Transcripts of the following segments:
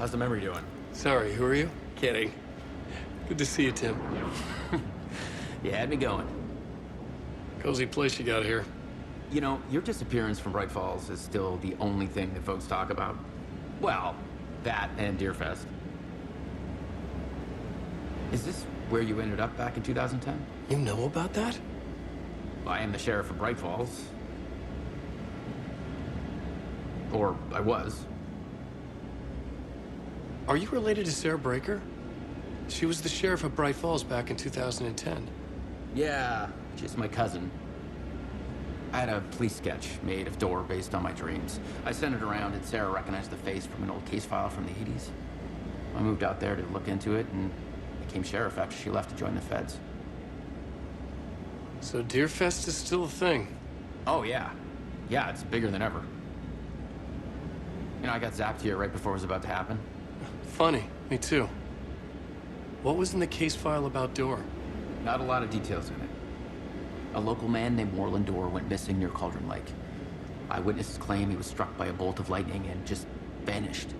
How's the memory doing? Sorry, who are you? Kidding. Good to see you, Tim. You had me going. Cozy place you got here. You know, your disappearance from Bright Falls is still the only thing that folks talk about. Well, that and Deerfest. Is this where you ended up back in 2010? You know about that? I am the sheriff of Bright Falls. Or I was. Are you related to Sarah Breaker? She was the sheriff of Bright Falls back in 2010. Yeah, she's my cousin. I had a police sketch made of Door based on my dreams. I sent it around and Sarah recognized the face from an old case file from the 80s. I moved out there to look into it and became sheriff after she left to join the feds. So Deerfest is still a thing? Oh, yeah. Yeah, it's bigger than ever. You know, I got zapped here right before it was about to happen. Funny, me too. What was in the case file about Door? Not a lot of details in it. A local man named Warland Dorr went missing near Cauldron Lake. Eyewitnesses claim he was struck by a bolt of lightning and just vanished.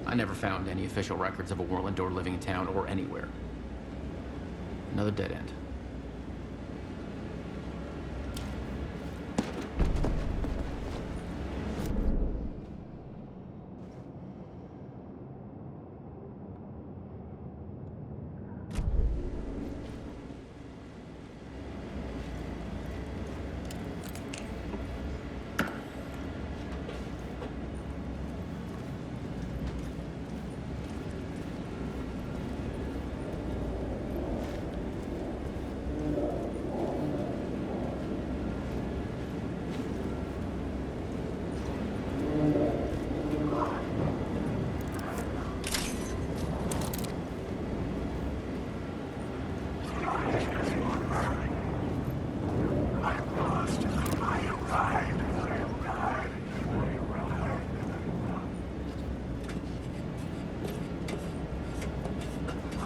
I never found any official records of a Warland Dorr living in town or anywhere. Another dead end.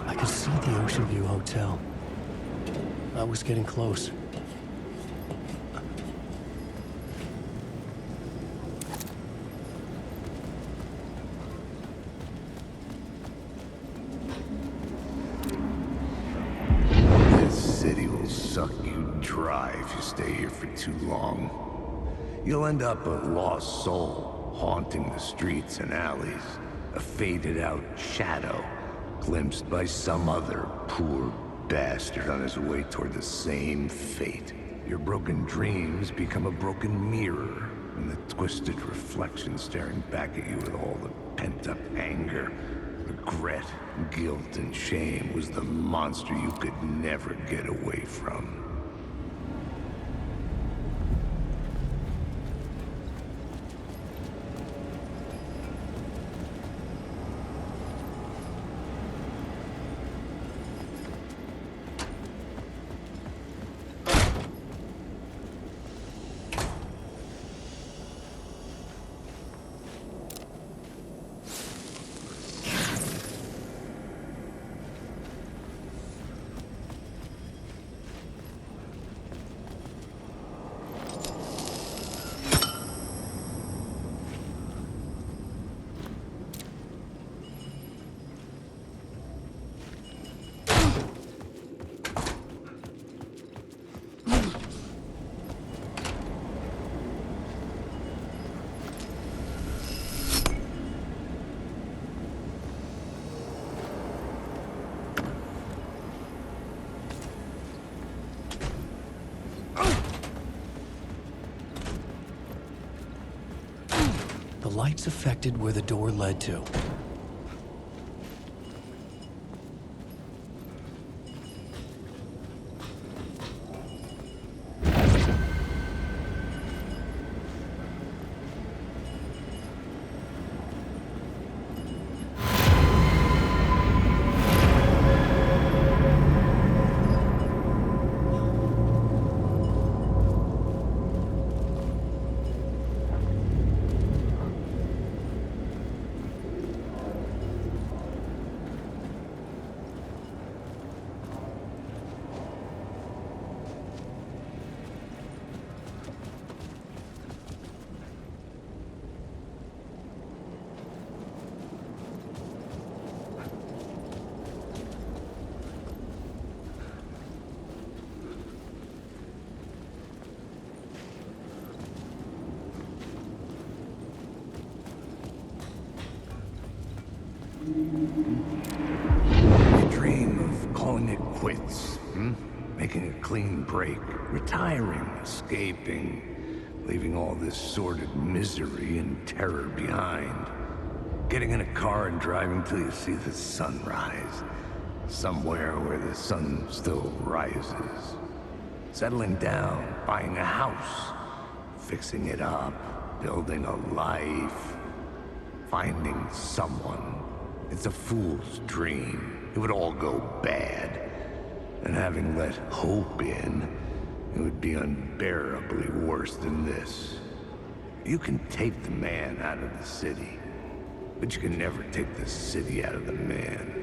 I could see the Ocean View Hotel. I was getting close. This city will suck you dry if you stay here for too long. You'll end up a lost soul, haunting the streets and alleys. A faded-out shadow, glimpsed by some other poor bastard on his way toward the same fate. Your broken dreams become a broken mirror, and the twisted reflection staring back at you with all the pent-up anger, regret, guilt, and shame was the monster you could never get away from. The lights affected where the door led to. You dream of calling it quits, making a clean break, retiring, escaping, leaving all this sordid misery and terror behind. Getting in a car and driving till you see the sunrise, somewhere where the sun still rises. Settling down, buying a house, fixing it up, building a life, finding someone. It's a fool's dream. It would all go bad. And having let hope in, it would be unbearably worse than this. You can take the man out of the city, but you can never take the city out of the man.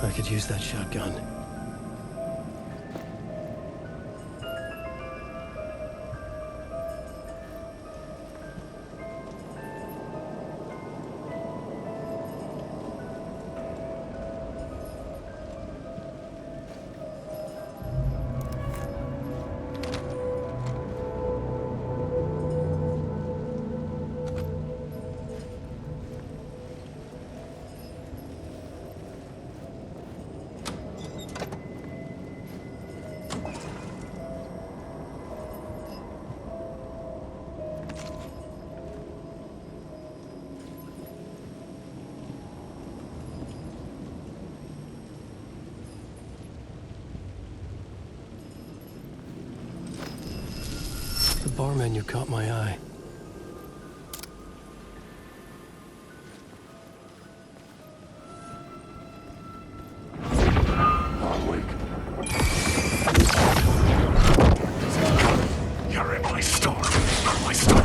I could use that shotgun. The bar menu caught my eye. You're in my store. You're my store.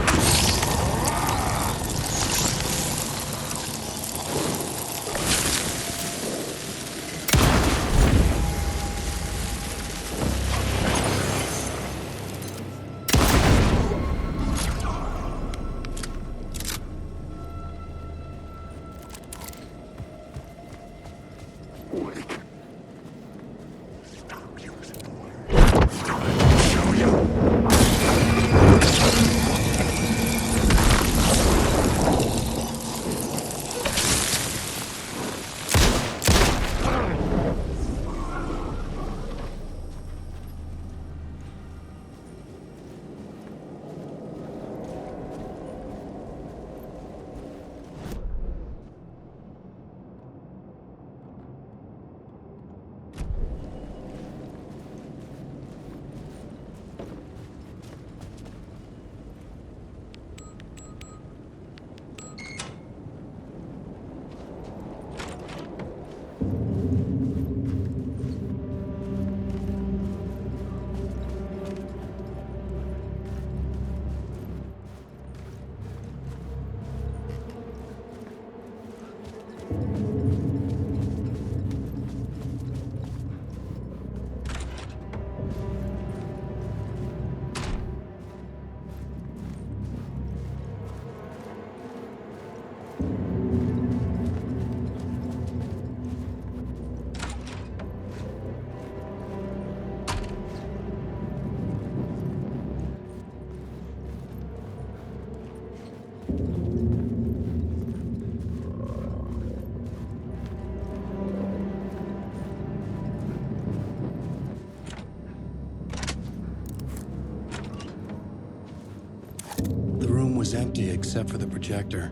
The room was empty except for the projector.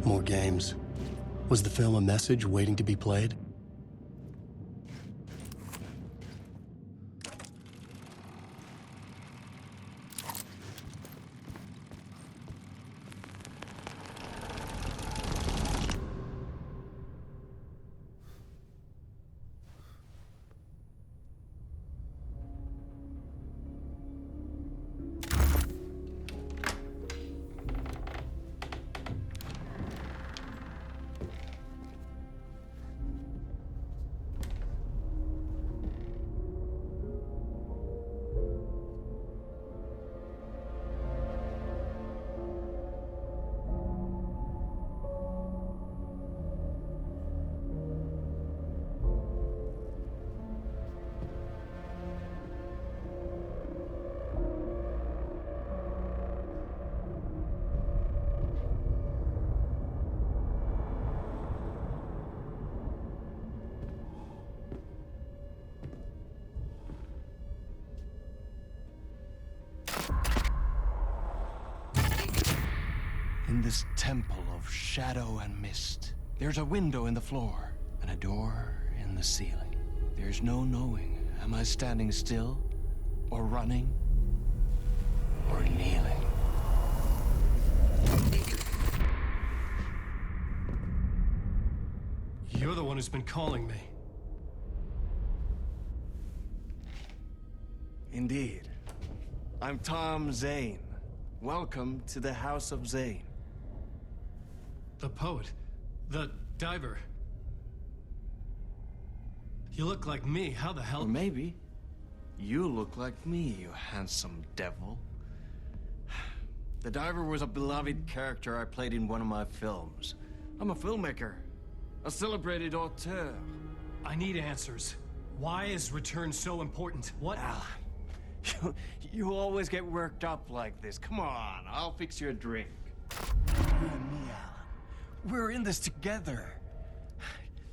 More games. Was the film a message waiting to be played? this temple of shadow and mist. There's a window in the floor and a door in the ceiling. There's no knowing, am I standing still, or running, or kneeling? You're the one who's been calling me. Indeed. I'm Tom Zane. Welcome to the House of Zane. The poet. The diver. You look like me. How the hell? Or maybe you look like me, you handsome devil. The diver was a beloved character I played in one of my films. I'm a filmmaker, a celebrated auteur. I need answers. Why is Return so important? What? Alan, you always get worked up like this. Come on, I'll fix you a drink. You and me, Alan. We're in this together.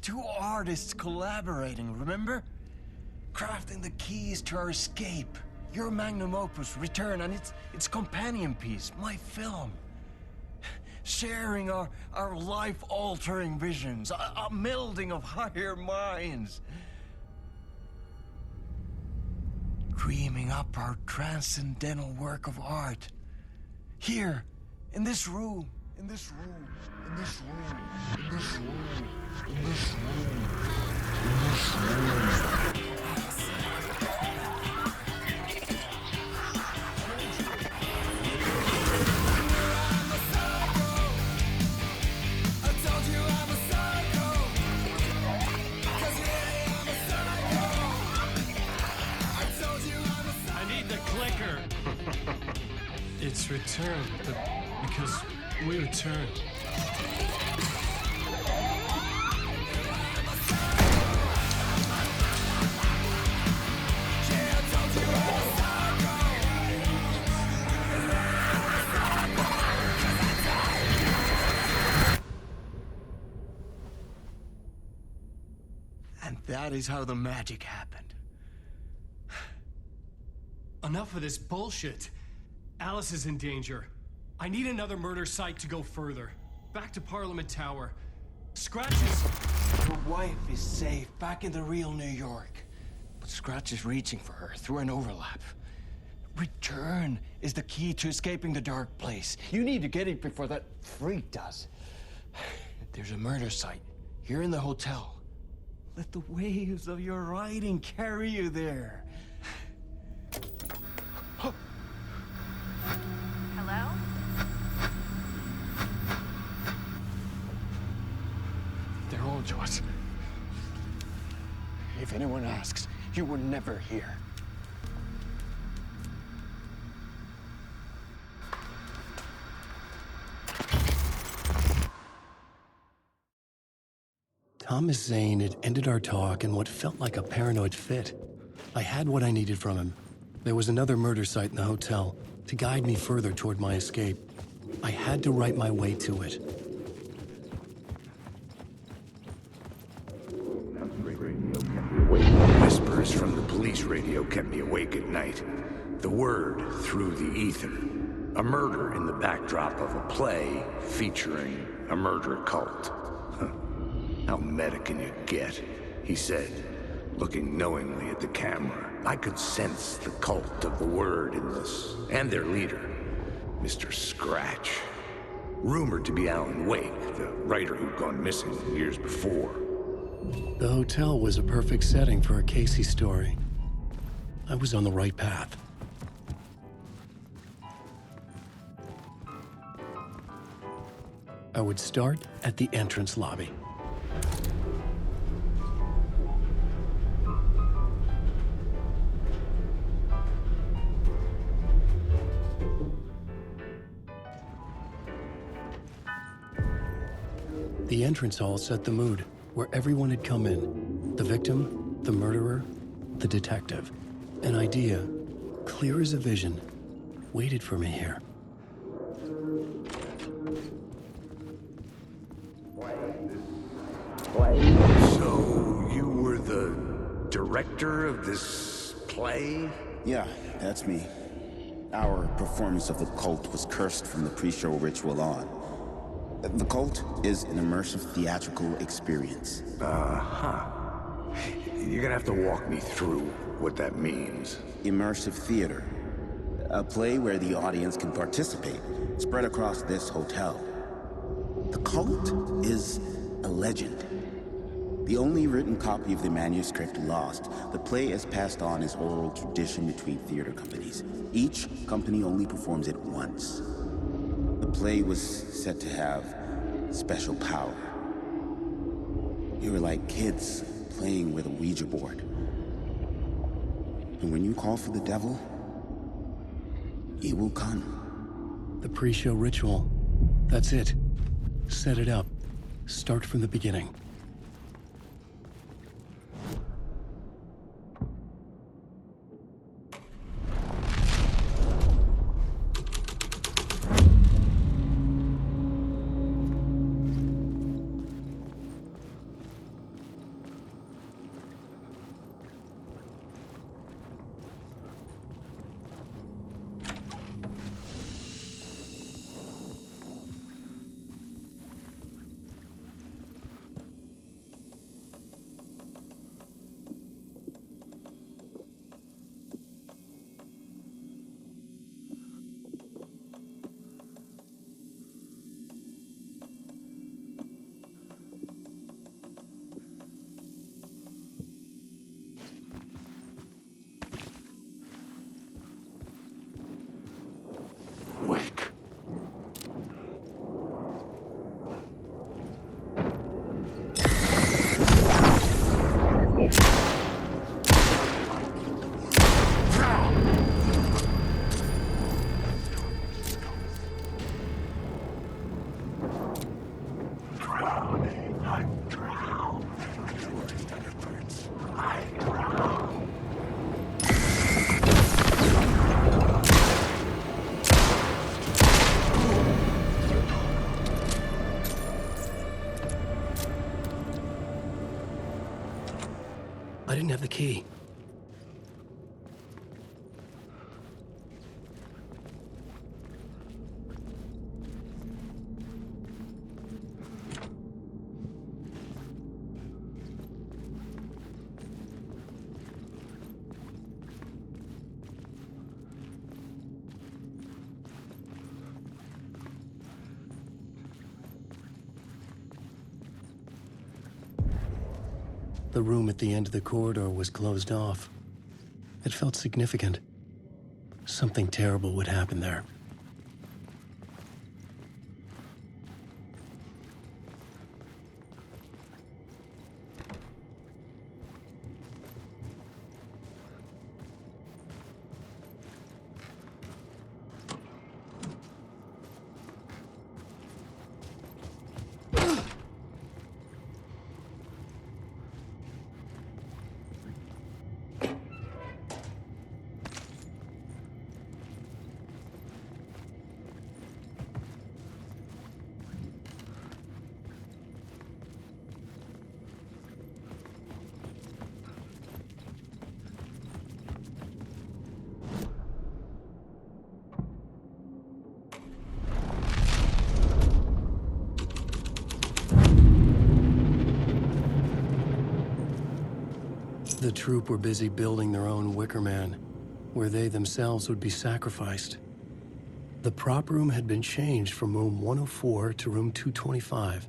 Two artists collaborating, remember? Crafting the keys to our escape. Your magnum opus, Return, and its companion piece, my film. Sharing our life-altering visions, a melding of higher minds. Dreaming up our transcendental work of art. Here, in this room, in this room, in this room, in this room, in this room, in this room. It's Return, but because we return. And that is how the magic happened. Enough of this bullshit. Alice is in danger. I need another murder site to go further. Back to Parliament Tower. Scratch Your wife is safe, back in the real New York. But Scratch is reaching for her through an overlap. Return is the key to escaping the dark place. You need to get it before that freak does. There's a murder site here in the hotel. Let the waves of your writing carry you there. Hello? They're all to us. If anyone asks, you were never here. Thomas Zane had ended our talk in what felt like a paranoid fit. I had what I needed from him. There was another murder site in the hotel to guide me further toward my escape. I had to write my way to it. Whispers from the police radio kept me awake at night. The word through the ether. A murder in the backdrop of a play featuring a murder cult. Huh. How meta can you get? He said, looking knowingly at the camera. I could sense the cult of the word in this, and their leader, Mr. Scratch. Rumored to be Alan Wake, the writer who'd gone missing years before. The hotel was a perfect setting for a Casey story. I was on the right path. I would start at the entrance lobby. The entrance hall set the mood, where everyone had come in. The victim, the murderer, the detective. An idea, clear as a vision, waited for me here. So, you were the director of this play? Yeah, that's me. Our performance of the cult was cursed from the pre-show ritual on. The Cult is an immersive theatrical experience. You're gonna have to walk me through what that means. Immersive theater. A play where the audience can participate, spread across this hotel. The Cult is a legend. The only written copy of the manuscript lost, the play is passed on as oral tradition between theater companies. Each company only performs it once. The play was said to have special power. You were like kids playing with a Ouija board. And when you call for the devil, he will come. The pre-show ritual. That's it. Set it up. Start from the beginning. Wake. I didn't have the key. The room at the end of the corridor was closed off. It felt significant. Something terrible would happen there. The troupe were busy building their own Wicker Man, where they themselves would be sacrificed. The prop room had been changed from room 104 to room 225.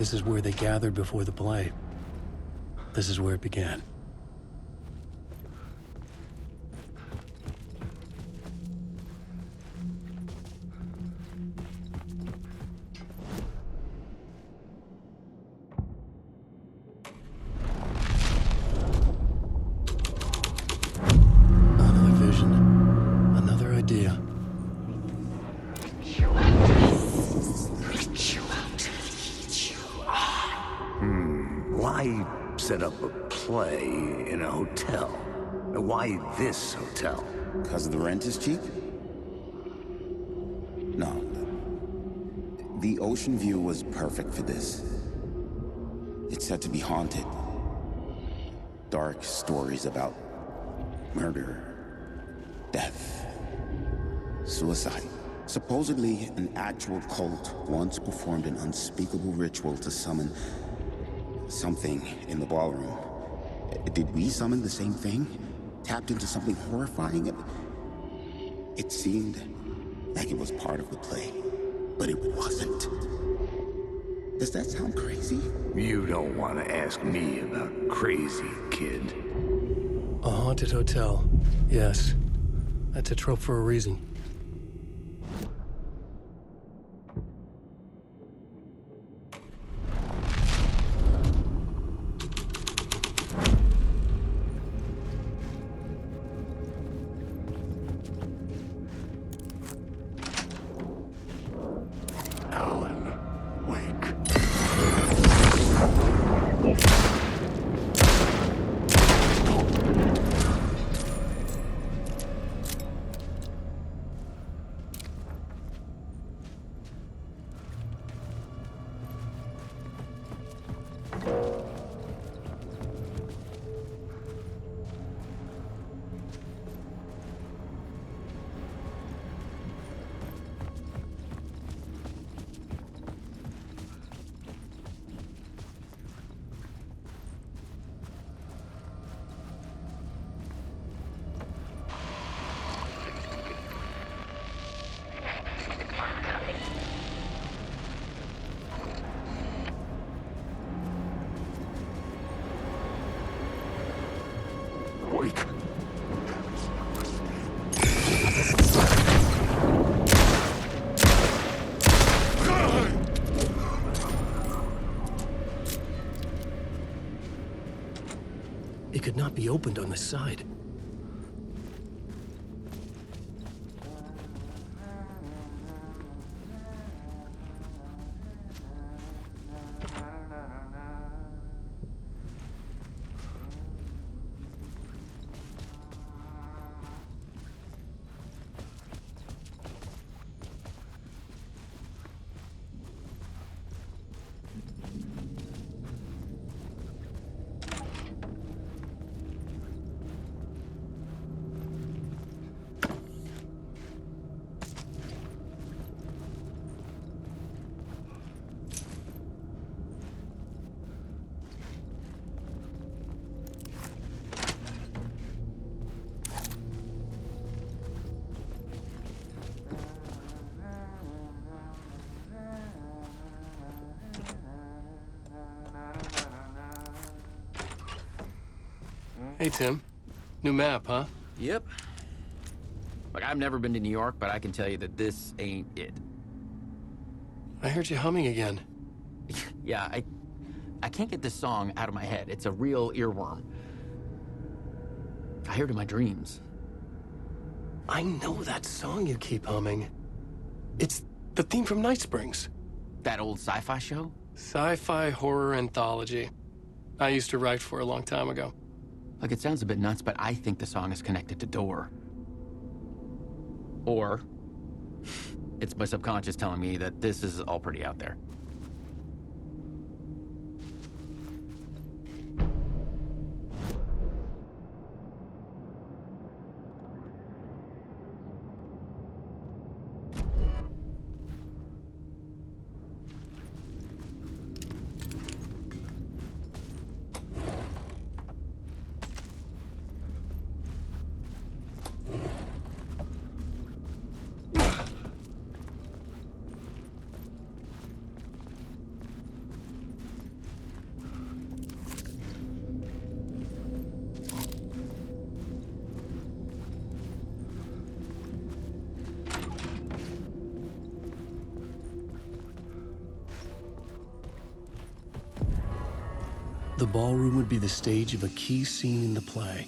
This is where they gathered before the play. This is where it began. Another vision. Another idea. Why set up a play in a hotel? Why this hotel? Because the rent is cheap? No. The ocean view was perfect for this. It's said to be haunted. Dark stories about murder, death, suicide. Supposedly, an actual cult once performed an unspeakable ritual to summon something in the ballroom. Did we summon the same thing? Tapped into something horrifying? It seemed like it was part of the play, but it wasn't. Does that sound crazy? You don't want to ask me about crazy, kid. A haunted hotel. Yes. That's a trope for a reason. Alan, wake. Wake. It could not be opened on the side. Hey, Tim. New map, huh? Yep. Like, I've never been to New York, but I can tell you that this ain't it. I heard you humming again. Yeah, I can't get this song out of my head. It's a real earworm. I hear it in my dreams. I know that song you keep humming. It's the theme from Night Springs. That old sci-fi show? Sci-fi horror anthology. I used to write for a long time ago. Like, it sounds a bit nuts, but I think the song is connected to Door. Or it's my subconscious telling me that this is all pretty out there. The ballroom would be the stage of a key scene in the play.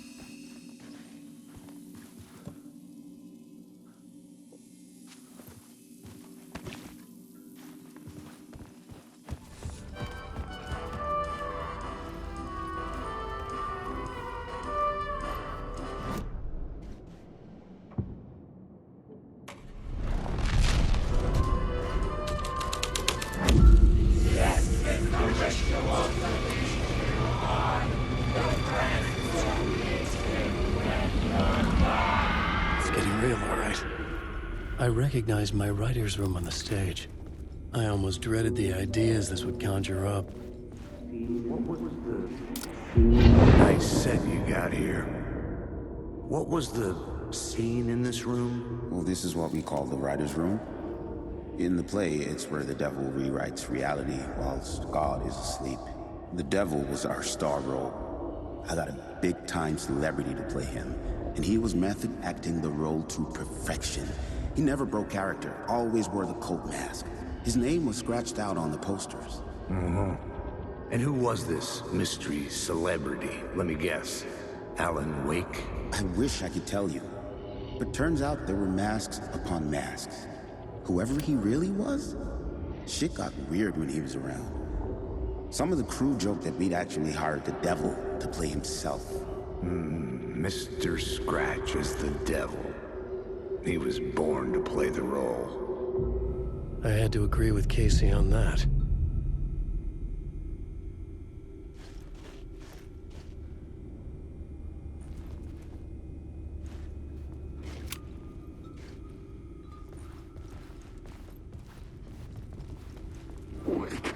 It's getting real, all right. I recognized my writer's room on the stage. I almost dreaded the ideas this would conjure up. Nice set you got here. What was the scene in this room? Well, this is what we call the writer's room. In the play, it's where the devil rewrites reality whilst God is asleep. The devil was our star role. I got a big-time celebrity to play him, and he was method acting the role to perfection. He never broke character, always wore the coat mask. His name was scratched out on the posters. And who was this mystery celebrity? Let me guess. Alan Wake? I wish I could tell you, but turns out there were masks upon masks. Whoever he really was, shit got weird when he was around. Some of the crew joked that we'd actually hired the devil to play himself. Mr. Scratch is the devil. He was born to play the role. I had to agree with Casey on that. Wake.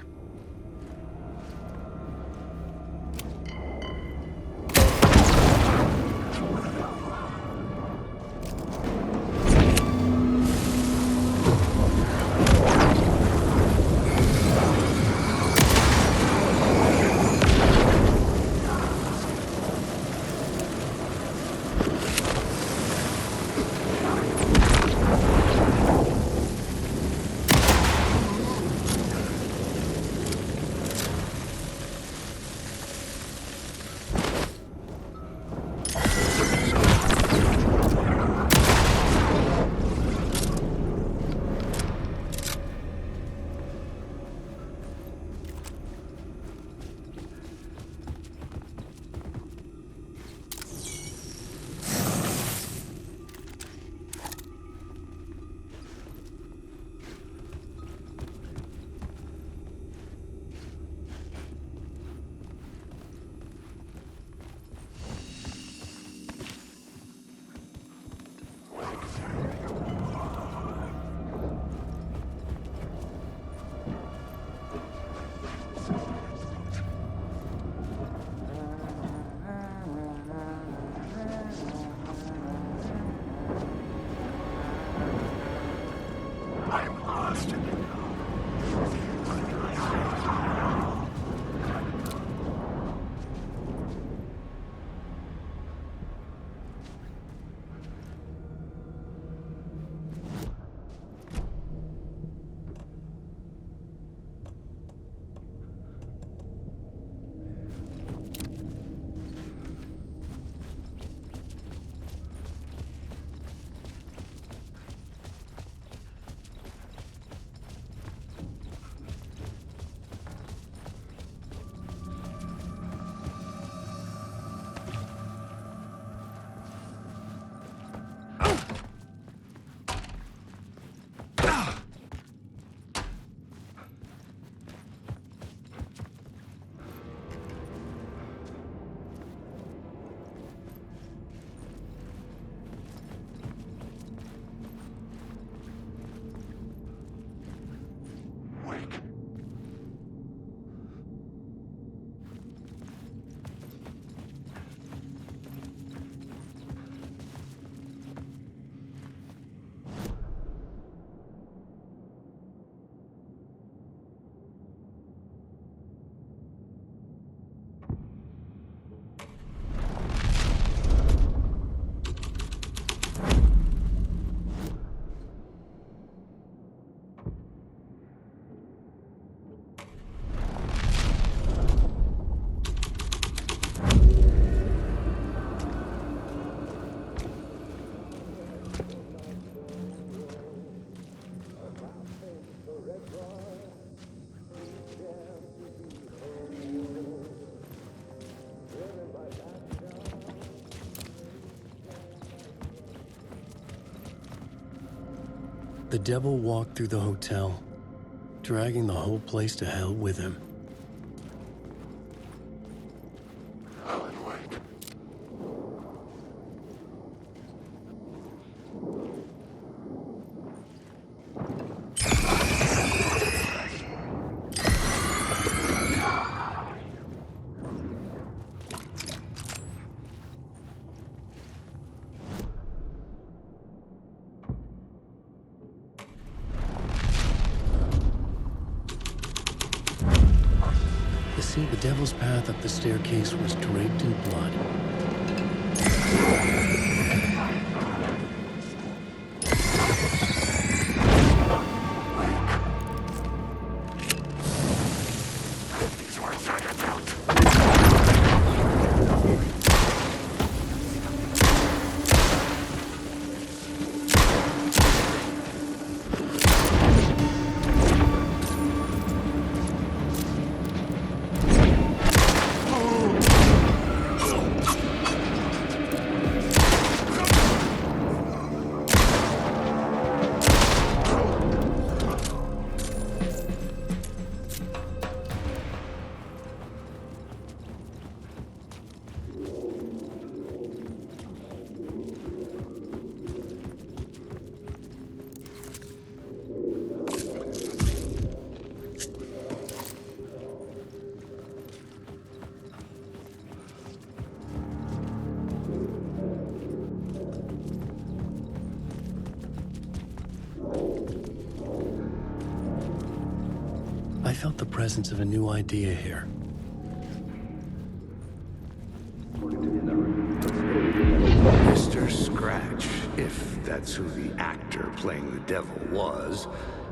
The devil walked through the hotel, dragging the whole place to hell with him. Alan Wake. You see, the devil's path up the staircase was draped in blood. I felt the presence of a new idea here. Mr. Scratch, if that's who the actor playing the devil was,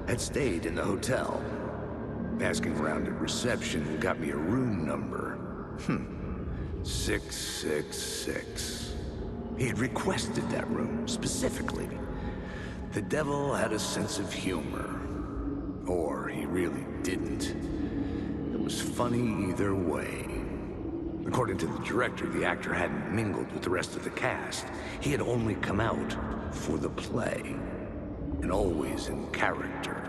had stayed in the hotel. Asking around at reception got me a room number. 666. He had requested that room, specifically. The devil had a sense of humor. Or he really didn't. It was funny either way. According to the director, the actor hadn't mingled with the rest of the cast. He had only come out for the play, and always in character.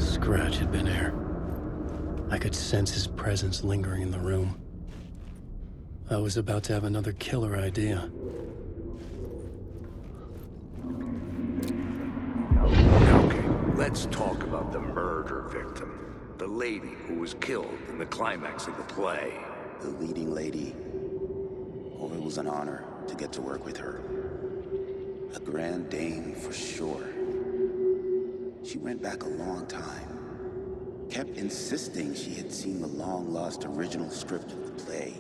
Scratch had been here. I could sense his presence lingering in the room. I was about to have another killer idea. Okay, let's talk about the murder victim. The lady who was killed in the climax of the play. The leading lady. Oh, it was an honor to get to work with her. A grand dame for sure. She went back a long time. Kept insisting she had seen the long-lost original script of the play.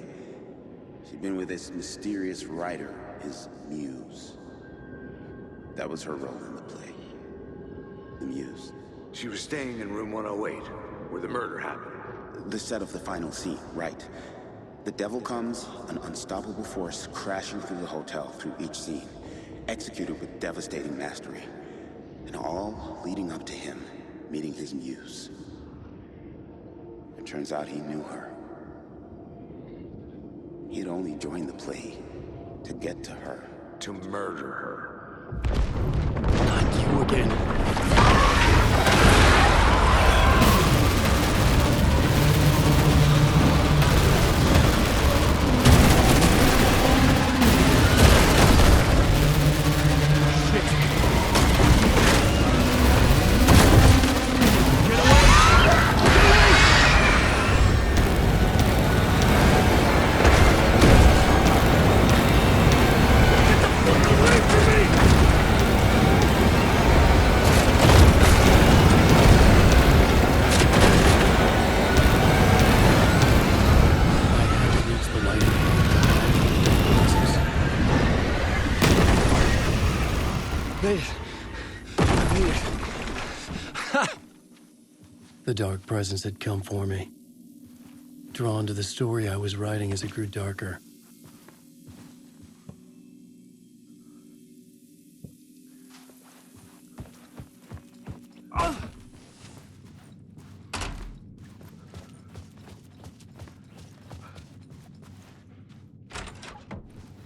She'd been with this mysterious writer, his muse. That was her role in the play. The muse. She was staying in room 108, where the murder happened. The set of the final scene, right. The devil comes, an unstoppable force crashing through the hotel through each scene, executed with devastating mastery. And all leading up to him meeting his muse. It turns out he knew her. He had only joined the play to get to her. To murder her. Not you again. made it. I made it. The dark presence had come for me. Drawn to the story I was writing as it grew darker.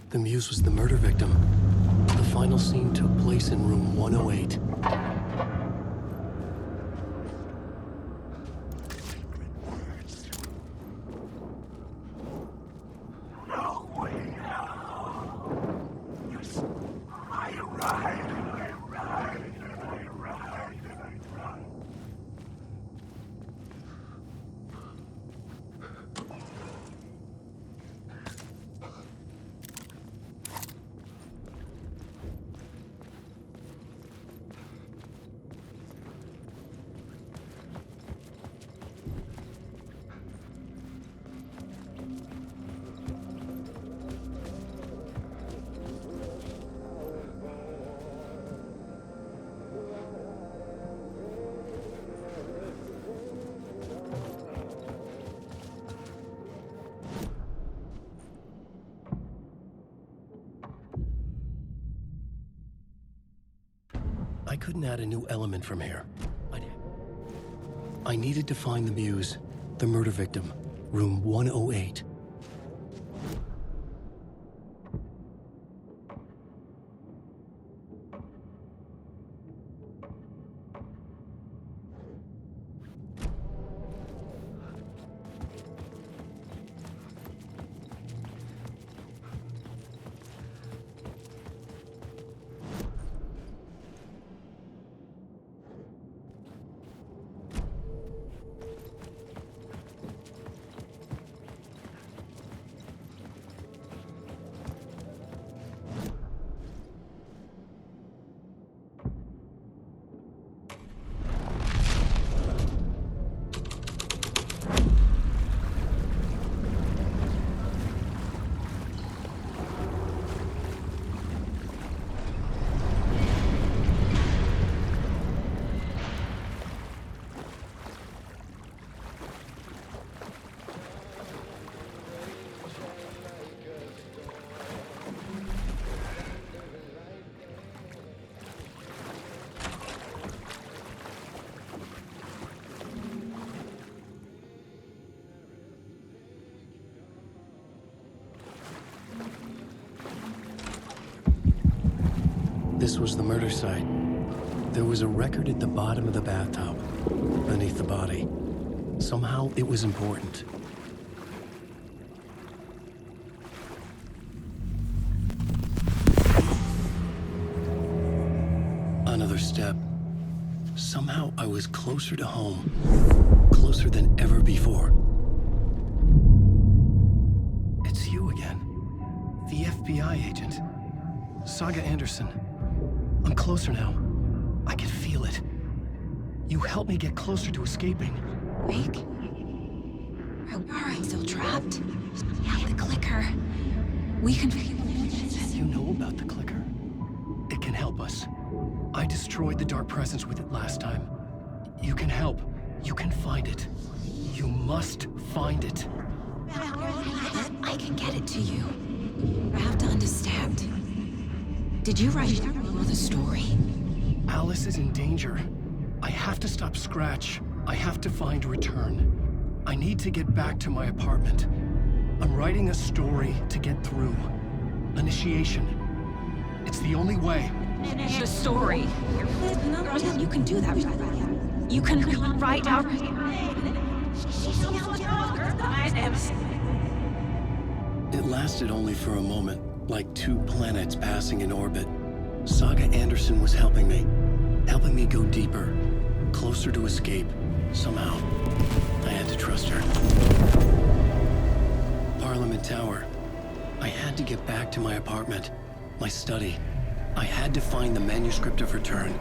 The Muse was the murder victim. The final scene took place in room 108. I couldn't add a new element from here. I needed to find the Muse, the murder victim, room 108. This was the murder site. There was a record at the bottom of the bathtub, beneath the body. Somehow, it was important. Another step. Somehow, I was closer to home. Closer than ever before. It's you again. The FBI agent. Saga Anderson. I'm closer now. I can feel it. You helped me get closer to escaping. Wake? Are I still trapped? Yeah, the clicker. We can... You know about the clicker. It can help us. I destroyed the dark presence with it last time. You can help. You can find it. You must find it. I can get it to you. I have to understand. Did you write the story? Alice is in danger. I have to stop Scratch. I have to find Return. I need to get back to my apartment. I'm writing a story to get through. Initiation. It's the only way. The story. You can do that. You can write out... It lasted only for a moment, like two planets passing in orbit. Saga Anderson was helping me go deeper, closer to escape. Somehow, I had to trust her. Parliament Tower. I had to get back to my apartment, my study. I had to find the manuscript of Return.